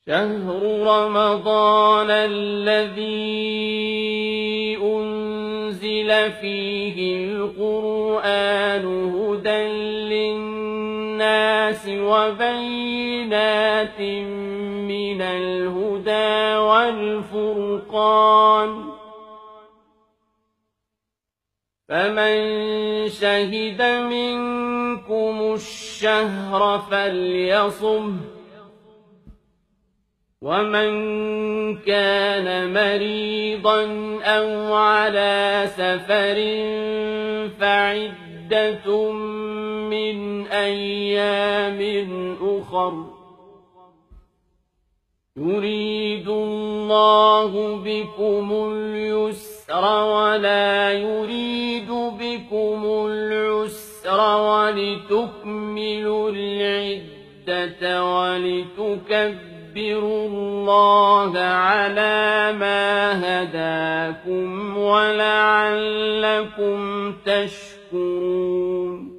شهر رمضان الذي أنزل فيه القرآن هدى للناس وبينات من الهدى والفرقان فمن شهد منكم الشهر فليصمه ومن كان مريضا أو على سفر فعدة من أيام أخر يريد الله بكم اليسر ولا يريد بكم العسر ولتكملوا العدة ولتكبروا الله على ما هداكم ولعلكم تشكرون